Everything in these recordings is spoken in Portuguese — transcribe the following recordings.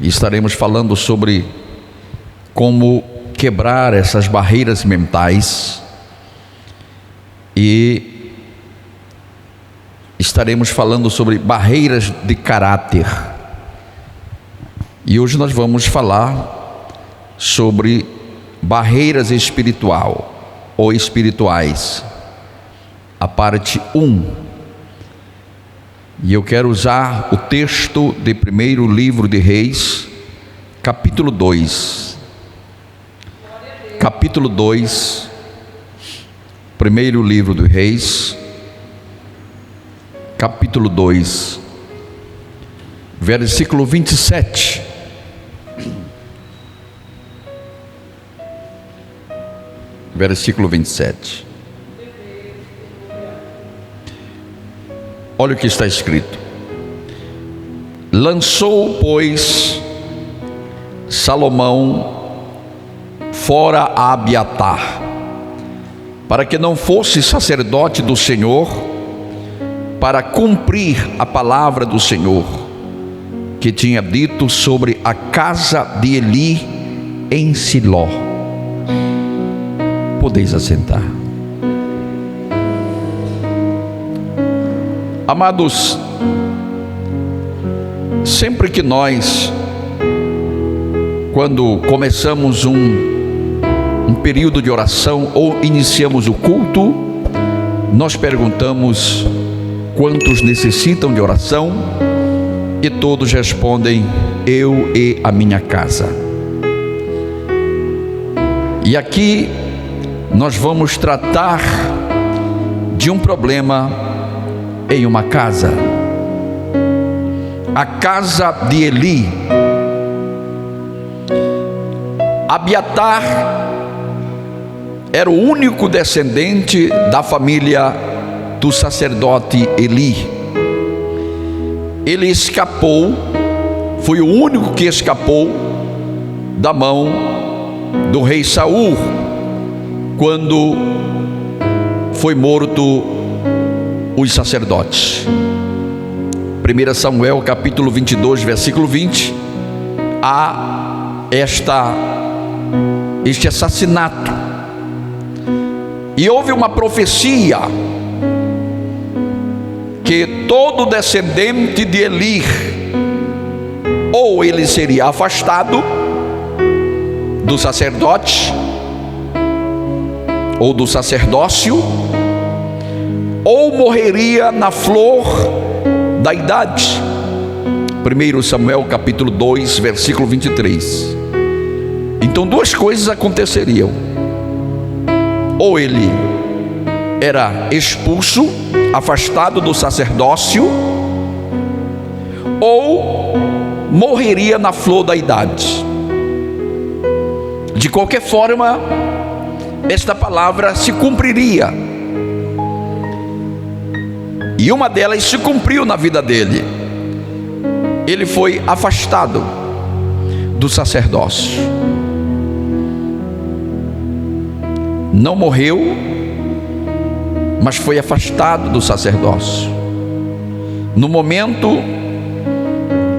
E estaremos falando sobre como quebrar essas barreiras mentais, e estaremos falando sobre barreiras de caráter. E hoje nós vamos falar sobre barreiras espiritual ou espirituais, a parte 1. E eu quero usar o texto de 1º livro de Reis, capítulo 2. Capítulo 2, 1º livro de Reis, capítulo 2, versículo 27. Versículo 27. Olha o que está escrito: lançou, pois, Salomão fora a Abiatar, para que não fosse sacerdote do Senhor, para cumprir a palavra do Senhor, que tinha dito sobre a casa de Eli em Siló. Podeis assentar. Amados, sempre que nós, quando começamos um período de oração ou iniciamos o culto, nós perguntamos quantos necessitam de oração, e todos respondem: eu e a minha casa. E aqui nós vamos tratar de um problema em uma casa, a casa de Eli. Abiatar era o único descendente da família do sacerdote Eli. Ele escapou, foi o único que escapou da mão do rei Saul, quando foi morto os sacerdotes. 1 Samuel capítulo 22, versículo 20, há este assassinato. E houve uma profecia que todo descendente de Eli, ou ele seria afastado do sacerdote ou do sacerdócio, ou morreria na flor da idade. 1 Samuel capítulo 2, versículo 23. Então duas coisas aconteceriam: ou ele era expulso, afastado do sacerdócio, ou morreria na flor da idade. De qualquer forma, esta palavra se cumpriria, e uma delas se cumpriu na vida dele. Ele foi afastado do sacerdócio. Não morreu, mas foi afastado do sacerdócio. No momento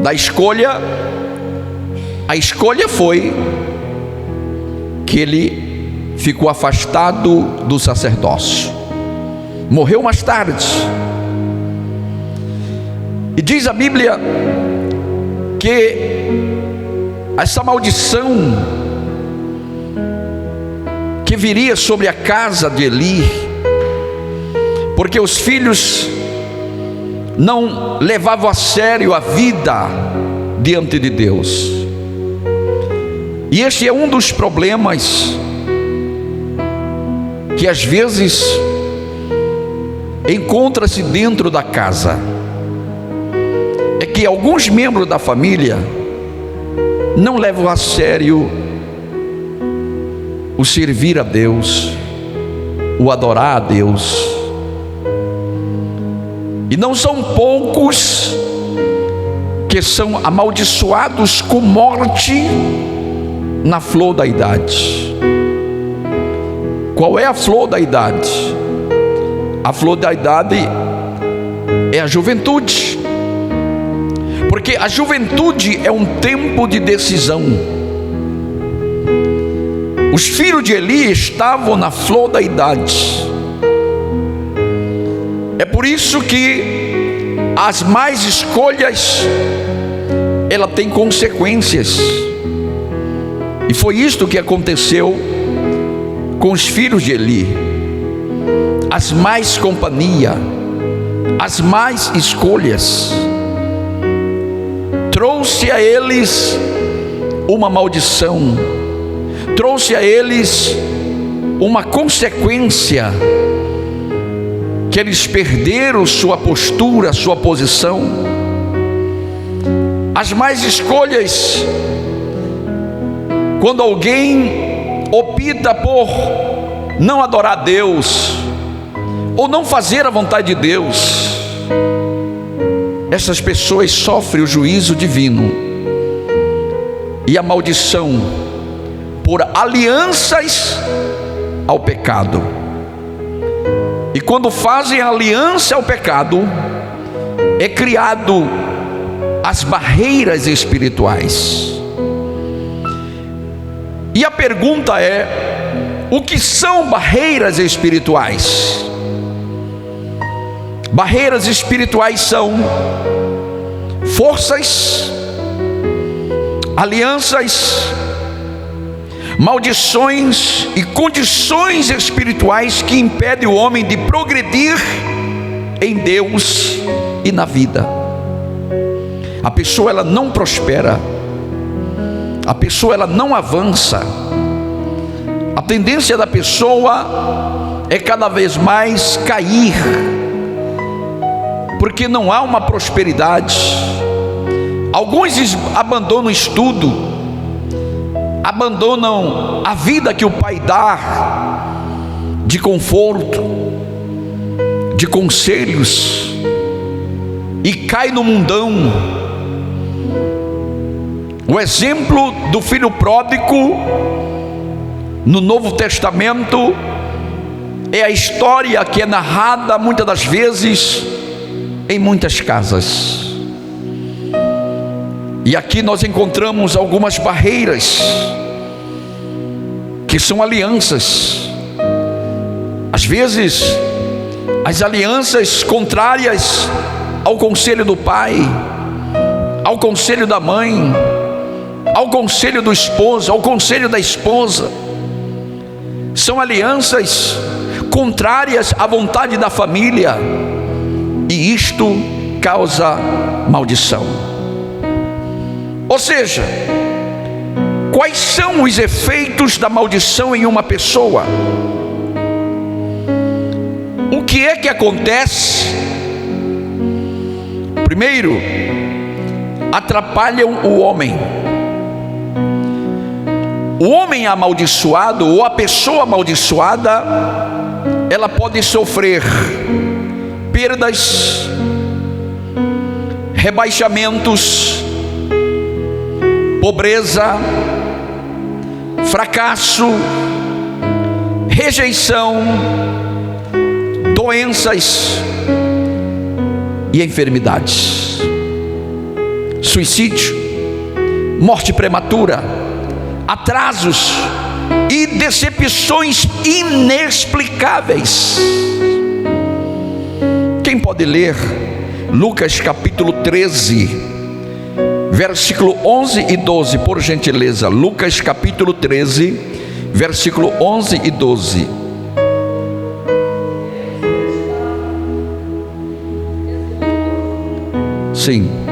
da escolha, a escolha foi que ele ficou afastado do sacerdócio. Morreu mais tarde. E diz a Bíblia que essa maldição que viria sobre a casa de Eli, porque os filhos não levavam a sério a vida diante de Deus. E este é um dos problemas que às vezes encontra-se dentro da casa. É que alguns membros da família não levam a sério o servir a Deus, o adorar a Deus. E não são poucos que são amaldiçoados com morte na flor da idade. Qual é a flor da idade? A flor da idade é a juventude, porque Porque a juventude é um tempo de decisão. Os filhos de Eli estavam na flor da idade. É por isso que as más escolhas, ela tem consequências. E foi isto que aconteceu com os filhos de Eli. As más companhia, as más escolhas, trouxe a eles uma maldição, trouxe a eles uma consequência, que eles perderam sua postura, sua posição. As más escolhas, quando alguém opta por não adorar Deus, ou não fazer a vontade de Deus, essas pessoas sofrem o juízo divino e a maldição por alianças ao pecado. E quando fazem aliança ao pecado, é criado as barreiras espirituais. E a pergunta é: o que são barreiras espirituais? Barreiras espirituais são forças, alianças, maldições e condições espirituais que impedem o homem de progredir em Deus e na vida. A pessoa ela não prospera, a pessoa ela não avança. A tendência da pessoa é cada vez mais cair, porque não há uma prosperidade. Alguns abandonam o estudo, abandonam a vida que o pai dá, de conforto, de conselhos, e cai no mundão. O exemplo do filho pródigo no Novo Testamento é a história que é narrada muitas das vezes em muitas casas. E aqui nós encontramos algumas barreiras, que são alianças. Às vezes, as alianças contrárias ao conselho do pai, ao conselho da mãe, ao conselho do esposo, ao conselho da esposa, são alianças contrárias à vontade da família, e isto causa maldição. Ou seja, quais são os efeitos da maldição em uma pessoa? O que é que acontece? Primeiro, atrapalham o homem. O homem amaldiçoado, ou a pessoa amaldiçoada, ela pode sofrer perdas, rebaixamentos, pobreza, fracasso, rejeição, doenças e enfermidades, suicídio, morte prematura, atrasos e decepções inexplicáveis. Quem pode ler Lucas capítulo 13, versículo 11 e 12, por gentileza? Lucas capítulo 13, versículo 11 e 12. Sim.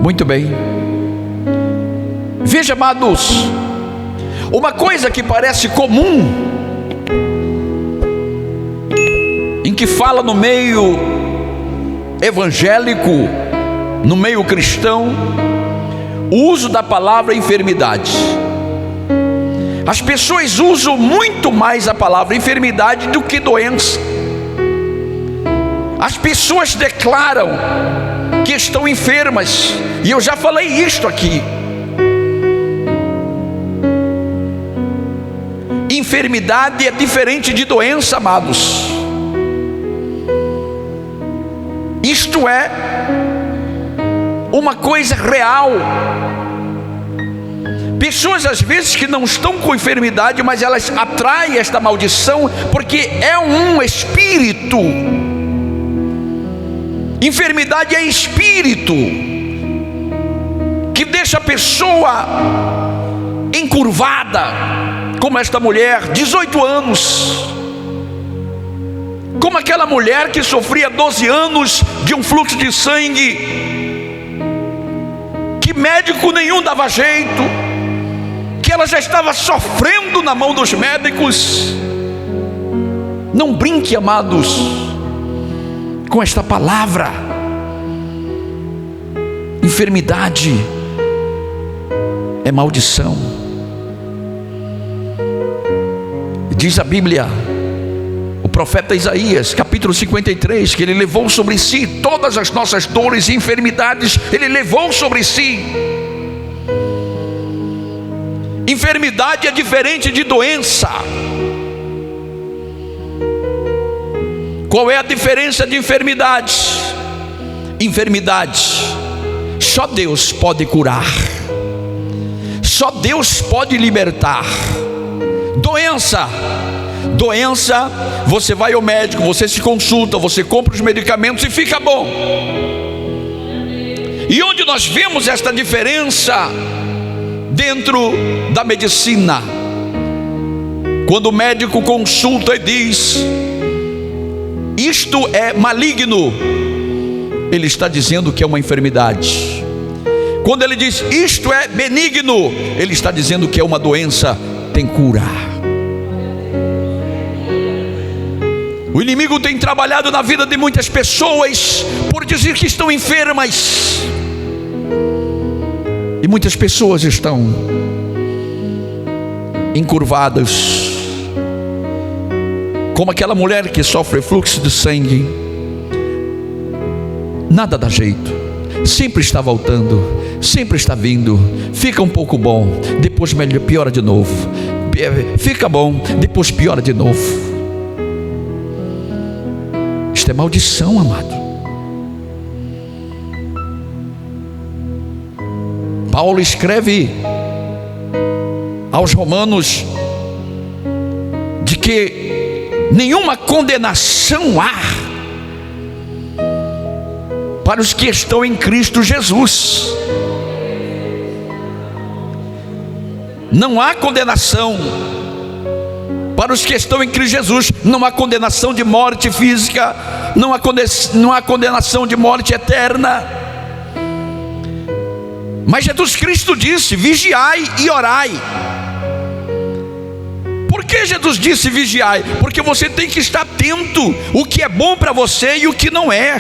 Muito bem. Veja, amados, uma coisa que parece comum, em que fala no meio evangélico, no meio cristão, o uso da palavra enfermidade. As pessoas usam muito mais a palavra enfermidade do que doença. As pessoas declaram que estão enfermas, e eu já falei isto aqui. Enfermidade é diferente de doença, amados. Isto é uma coisa real. Pessoas às vezes que não estão com enfermidade, mas elas atraem esta maldição porque é um espírito. Enfermidade é espírito que deixa a pessoa encurvada, como esta mulher, 18 anos, como aquela mulher que sofria 12 anos de um fluxo de sangue, que médico nenhum dava jeito, que ela já estava sofrendo na mão dos médicos. Não brinque, amados, com esta palavra. Enfermidade é maldição. Diz a Bíblia, o profeta Isaías, capítulo 53, que ele levou sobre si todas as nossas dores e enfermidades. Ele levou sobre si. Enfermidade é diferente de doença. Qual é a diferença de enfermidade? Enfermidade, só Deus pode curar, só Deus pode libertar. Doença, você vai ao médico, você se consulta, você compra os medicamentos e fica bom. E onde nós vemos esta diferença? Dentro da medicina. Quando o médico consulta e diz: isto é maligno, ele está dizendo que é uma enfermidade. Quando ele diz isto é benigno, ele está dizendo que é uma doença, tem cura. O inimigo tem trabalhado na vida de muitas pessoas por dizer que estão enfermas. E muitas pessoas estão encurvadas, como aquela mulher que sofre fluxo de sangue. Nada dá jeito, sempre está voltando, sempre está vindo. Fica um pouco bom, depois piora de novo. Fica bom, depois piora de novo. Isto é maldição, amado. Paulo escreve aos Romanos de que nenhuma condenação há para os que estão em Cristo Jesus. Não há condenação para os que estão em Cristo Jesus. Não há condenação de morte física, não há condenação de morte eterna. Mas Jesus Cristo disse: vigiai e orai. Por que Jesus disse vigiai? Porque você tem que estar atento o que é bom para você e o que não é.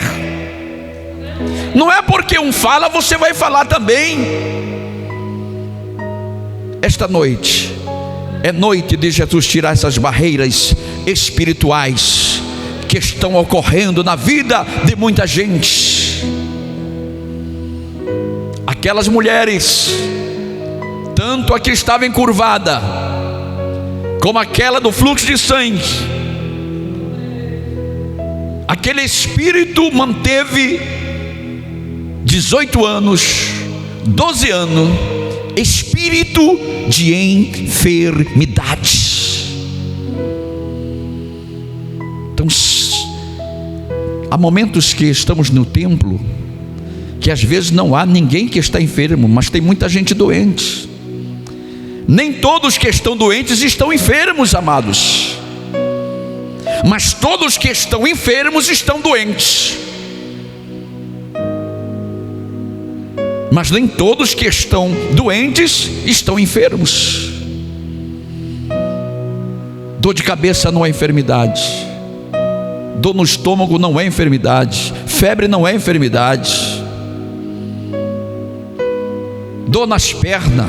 Não é porque um fala, você vai falar também. Esta noite é noite de Jesus tirar essas barreiras espirituais que estão ocorrendo na vida de muita gente. Aquelas mulheres, tanto a que estava encurvada, como aquela do fluxo de sangue, aquele espírito manteve 18 anos, 12 anos, espírito de enfermidade. Então, há momentos que estamos no templo, que às vezes não há ninguém que está enfermo, mas tem muita gente doente. Nem todos que estão doentes estão enfermos, amados, mas todos que estão enfermos estão doentes. Mas nem todos que estão doentes estão enfermos. Dor de cabeça não é enfermidade, dor no estômago não é enfermidade, febre não é enfermidade, dor nas pernas,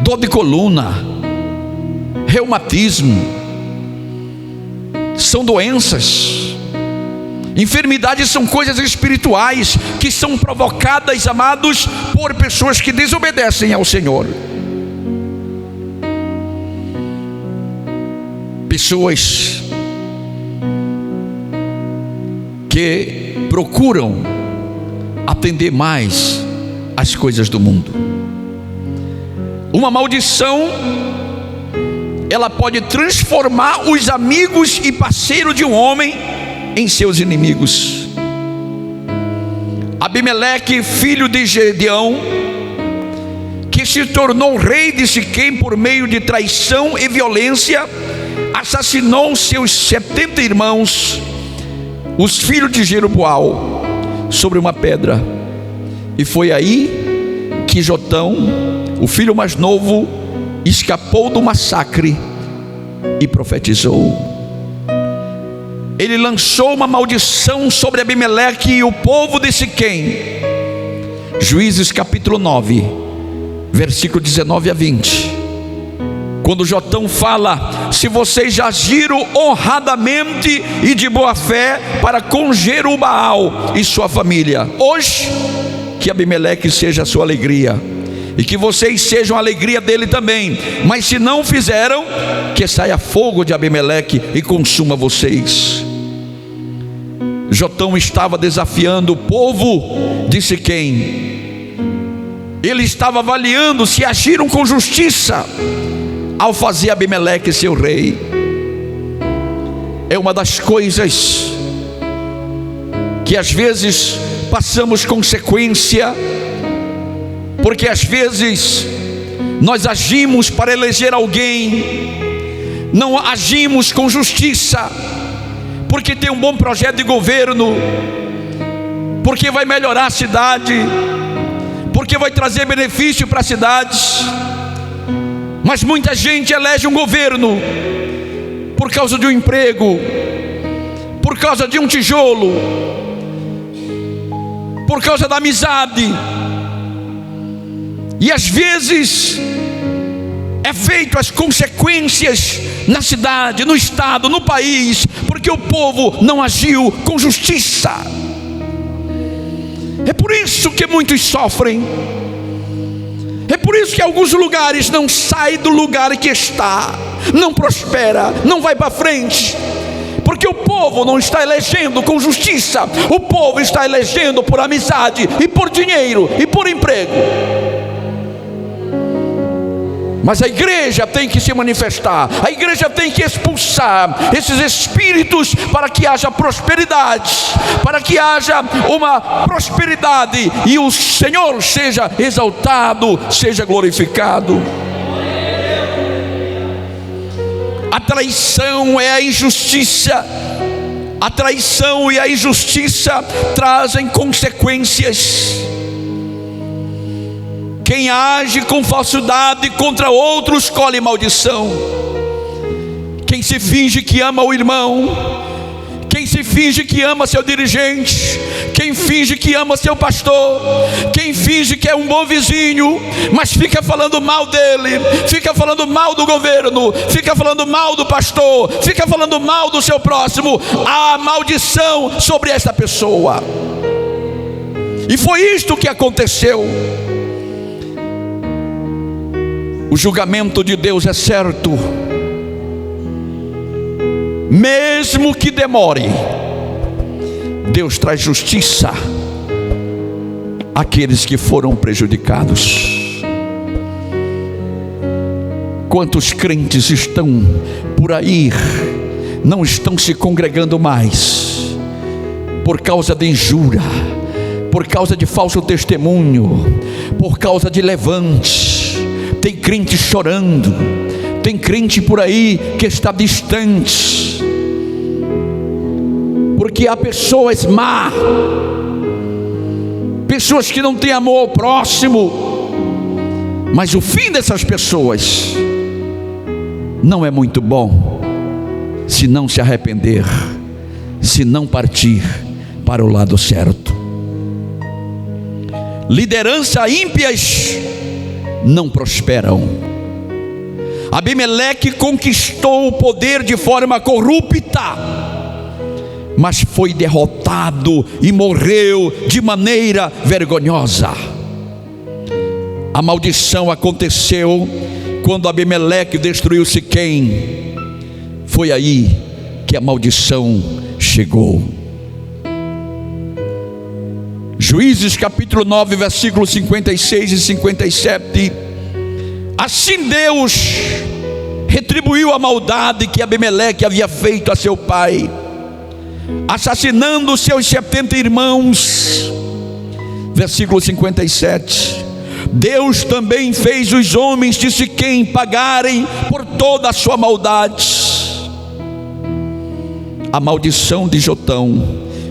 dor de coluna, reumatismo, são doenças. Enfermidades são coisas espirituais que são provocadas, amados, por pessoas que desobedecem ao Senhor. Pessoas que procuram atender mais às coisas do mundo. Uma maldição, ela pode transformar os amigos e parceiros de um homem em seus inimigos. Abimeleque, filho de Gedeão, que se tornou rei de Siquém por meio de traição e violência, assassinou seus 70 irmãos, os filhos de Jeroboal, sobre uma pedra. E foi aí que Jotão, o filho mais novo, escapou do massacre e profetizou. Ele lançou uma maldição sobre Abimeleque e o povo de Siquém. Juízes capítulo 9, versículo 19 a 20. Quando Jotão fala: se vocês já agiram honradamente e de boa fé para com Jerubaal e sua família, hoje que Abimeleque seja a sua alegria, e que vocês sejam a alegria dele também. Mas se não fizeram, que saia fogo de Abimeleque e consuma vocês. Jotão estava desafiando o povo de Siquém. Ele estava avaliando se agiram com justiça ao fazer Abimeleque seu rei. É uma das coisas que às vezes passamos consequência, porque às vezes nós agimos para eleger alguém, não agimos com justiça, porque tem um bom projeto de governo, porque vai melhorar a cidade, porque vai trazer benefício para a cidade. Mas muita gente elege um governo por causa de um emprego, por causa de um tijolo, por causa da amizade. E às vezes é feito as consequências na cidade, no estado, no país, porque o povo não agiu com justiça. É por isso que muitos sofrem. É por isso que alguns lugares não saem do lugar que está, não prospera, não vai para frente, porque o povo não está elegendo com justiça. O povo está elegendo por amizade e por dinheiro e por emprego. Mas a igreja tem que se manifestar, a igreja tem que expulsar esses espíritos para que haja prosperidade, para que haja uma prosperidade e o Senhor seja exaltado, seja glorificado. A traição é a injustiça, a traição e a injustiça trazem consequências. Quem age com falsidade contra outros colhe maldição. Quem se finge que ama o irmão, quem se finge que ama seu dirigente, quem finge que ama seu pastor, quem finge que é um bom vizinho, mas fica falando mal dele, fica falando mal do governo, fica falando mal do pastor, fica falando mal do seu próximo, há maldição sobre essa pessoa. E foi isto que aconteceu. O julgamento de Deus é certo, mesmo que demore. Deus traz justiça àqueles que foram prejudicados. Quantos crentes estão por aí, não estão se congregando mais, por causa de injúria, por causa de falso testemunho, por causa de levante. Tem crente chorando, tem crente por aí que está distante, porque há pessoas más, pessoas que não têm amor ao próximo, mas o fim dessas pessoas não é muito bom, se não se arrepender, se não partir para o lado certo. Liderança ímpias não prosperam. Abimeleque conquistou o poder de forma corrupta, mas foi derrotado e morreu de maneira vergonhosa. A maldição aconteceu quando Abimeleque destruiu Siquém. Foi aí que a maldição chegou. Juízes capítulo 9, versículos 56 e 57. Assim Deus retribuiu a maldade que Abimeleque havia feito a seu pai, assassinando seus 70 irmãos. Versículo 57. Deus também fez os homens de Siquém pagarem por toda a sua maldade. A maldição de Jotão,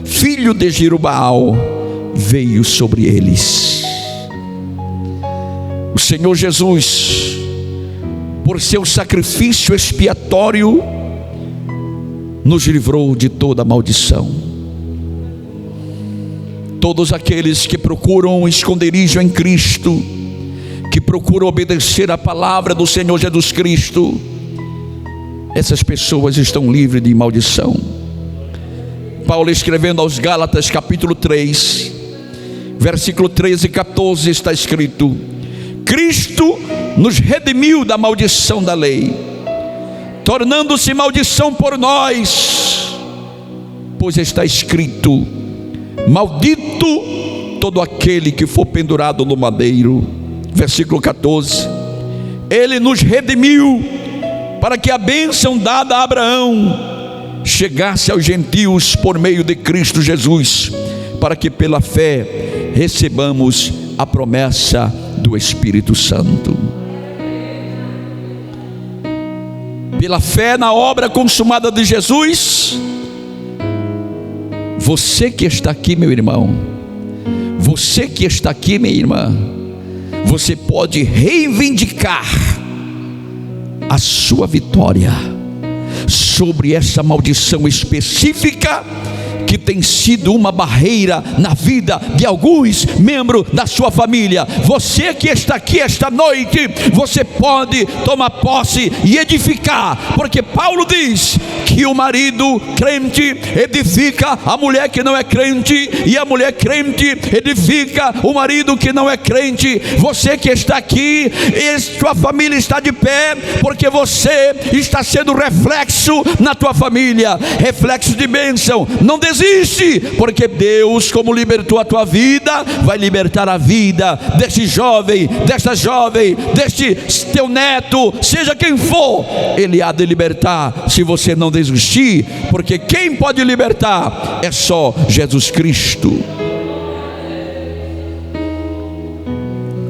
filho de Jerubaal, veio sobre eles. O Senhor Jesus, por seu sacrifício expiatório, nos livrou de toda maldição. Todos aqueles que procuram um esconderijo em Cristo, que procuram obedecer a palavra do Senhor Jesus Cristo, essas pessoas estão livres de maldição. Paulo, escrevendo aos Gálatas capítulo 3, versículo 13 e 14, está escrito: Cristo nos redimiu da maldição da lei, tornando-se maldição por nós, pois está escrito: maldito todo aquele que for pendurado no madeiro. Versículo 14: Ele nos redimiu para que a bênção dada a Abraão chegasse aos gentios por meio de Cristo Jesus, para que pela fé recebamos a promessa do Espírito Santo. Pela fé na obra consumada de Jesus, você que está aqui, meu irmão, você que está aqui, minha irmã, você pode reivindicar a sua vitória sobre essa maldição específica que tem sido uma barreira na vida de alguns membros da sua família. Você que está aqui esta noite, você pode tomar posse e edificar, porque Paulo diz que o marido crente edifica a mulher que não é crente, e a mulher crente edifica o marido que não é crente. Você que está aqui, sua família está de pé, porque você está sendo reflexo na tua família, reflexo de bênção. Não desiste, porque Deus, como libertou a tua vida, vai libertar a vida deste jovem, desta jovem, deste teu neto, seja quem for. Ele há de libertar, se você não desistir, porque quem pode libertar é só Jesus Cristo.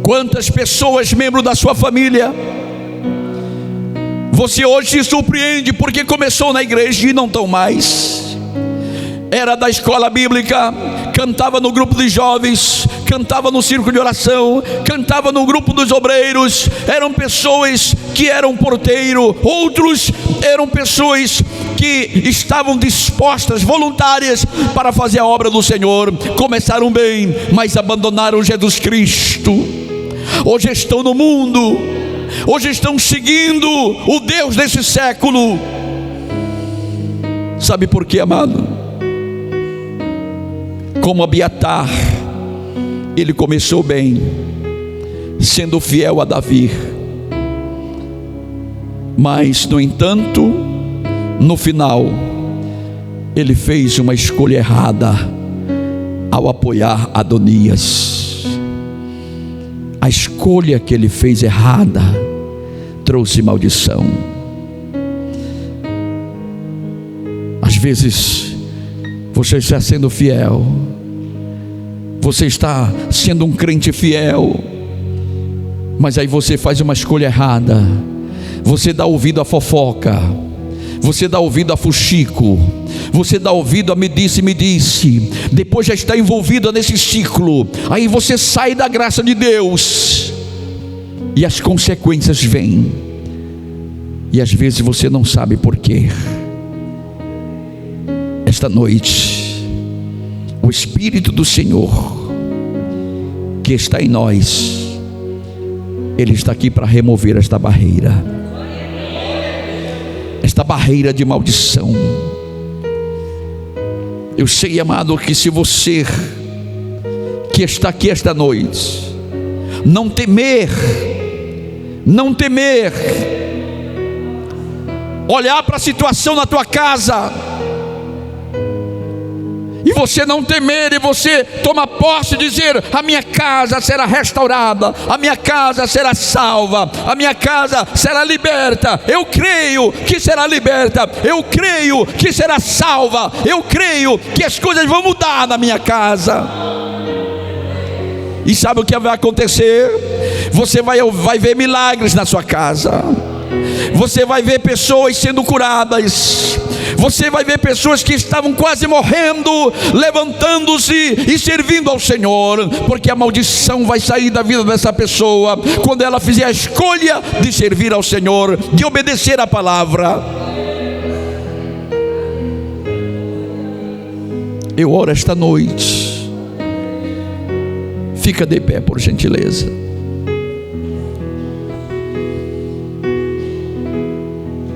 Quantas pessoas, membros da sua família, você hoje se surpreende porque começou na igreja e não estão mais. Era da escola bíblica, cantava no grupo de jovens, cantava no círculo de oração, cantava no grupo dos obreiros. Eram pessoas que eram porteiro, outros eram pessoas que estavam dispostas, voluntárias, para fazer a obra do Senhor. Começaram bem, mas abandonaram Jesus Cristo. Hoje estão no mundo, hoje estão seguindo o Deus desse século. Sabe por quê, amado? Como Abiatar, ele começou bem, sendo fiel a Davi, mas no entanto, no final, ele fez uma escolha errada ao apoiar Adonias. A escolha que ele fez errada trouxe maldição. Às vezes você está sendo fiel, você está sendo um crente fiel, mas aí você faz uma escolha errada. Você dá ouvido à fofoca, você dá ouvido a fuxico, você dá ouvido a me disse, depois já está envolvido nesse ciclo. Aí você sai da graça de Deus e as consequências vêm, e às vezes você não sabe por quê. Esta noite, o Espírito do Senhor que está em nós, Ele está aqui para remover esta barreira, esta barreira de maldição. Eu sei, amado, que se você que está aqui esta noite não temer, olhar para a situação na tua casa, e você não temer, e você toma posse e dizer: a minha casa será restaurada, a minha casa será salva, a minha casa será liberta. Eu creio que será liberta, eu creio que será salva, eu creio que as coisas vão mudar na minha casa. E sabe o que vai acontecer? Você vai ver milagres na sua casa. Você vai ver pessoas sendo curadas. Você vai ver pessoas que estavam quase morrendo, levantando-se e servindo ao Senhor, porque a maldição vai sair da vida dessa pessoa quando ela fizer a escolha de servir ao Senhor, de obedecer a palavra. Eu oro esta noite. Fica de pé, por gentileza.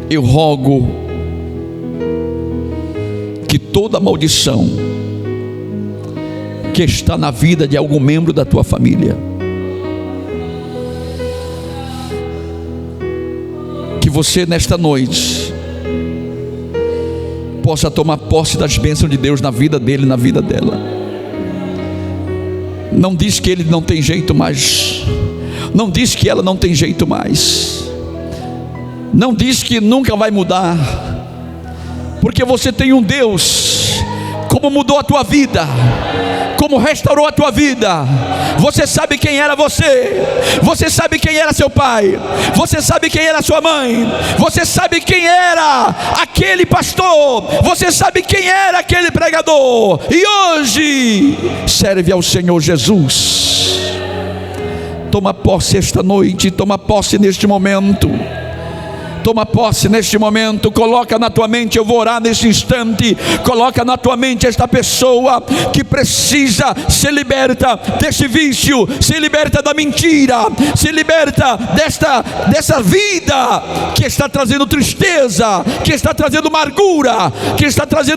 Eu rogo que toda maldição que está na vida de algum membro da tua família, que você nesta noite possa tomar posse das bênçãos de Deus na vida dele, na vida dela. Não diz que ele não tem jeito mais, não diz que ela não tem jeito mais, não diz que nunca vai mudar, porque você tem um Deus. Como mudou a tua vida, como restaurou a tua vida. Você sabe quem era você, você sabe quem era seu pai, você sabe quem era sua mãe, você sabe quem era aquele pastor, você sabe quem era aquele pregador, e hoje serve ao Senhor Jesus. Toma posse esta noite, toma posse neste momento. Toma posse neste momento, coloca na tua mente, eu vou orar nesse instante, coloca na tua mente esta pessoa que precisa ser liberta desse vício, se liberta da mentira, se liberta dessa vida que está trazendo tristeza, que está trazendo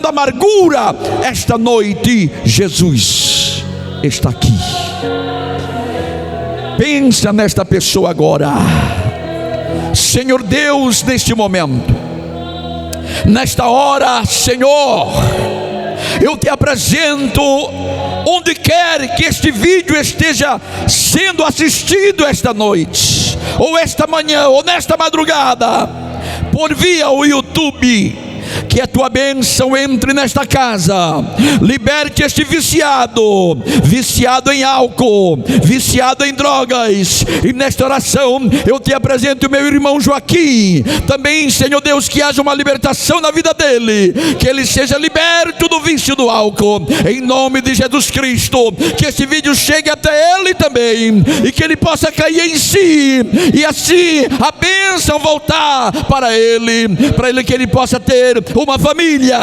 amargura, esta noite Jesus está aqui. Pensa nesta pessoa agora. Senhor Deus, neste momento, nesta hora, Senhor, eu te apresento onde quer que este vídeo esteja sendo assistido esta noite, ou esta manhã, ou nesta madrugada, por via o YouTube. Que a tua bênção entre nesta casa, liberte este viciado em álcool, viciado em drogas. E nesta oração eu te apresento o meu irmão Joaquim, também, Senhor Deus, que haja uma libertação na vida dele, que ele seja liberto do vício do álcool, em nome de Jesus Cristo. Que este vídeo chegue até ele também, e que ele possa cair em si, e assim a bênção voltar para ele que ele possa ter uma família,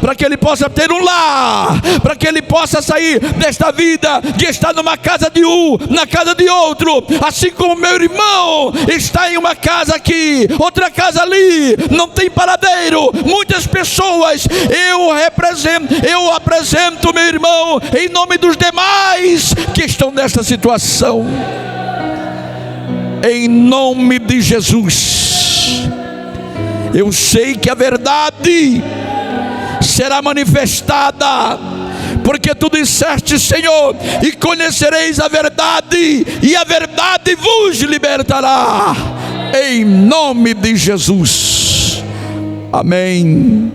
para que ele possa ter um lar, para que ele possa sair desta vida de estar numa casa de um, na casa de outro, assim como meu irmão está em uma casa aqui, outra casa ali, não tem paradeiro, muitas pessoas. Eu apresento meu irmão em nome dos demais que estão nesta situação, em nome de Jesus. Eu sei que a verdade será manifestada, porque tu disseste, Senhor, e conhecereis a verdade, e a verdade vos libertará, em nome de Jesus. Amém.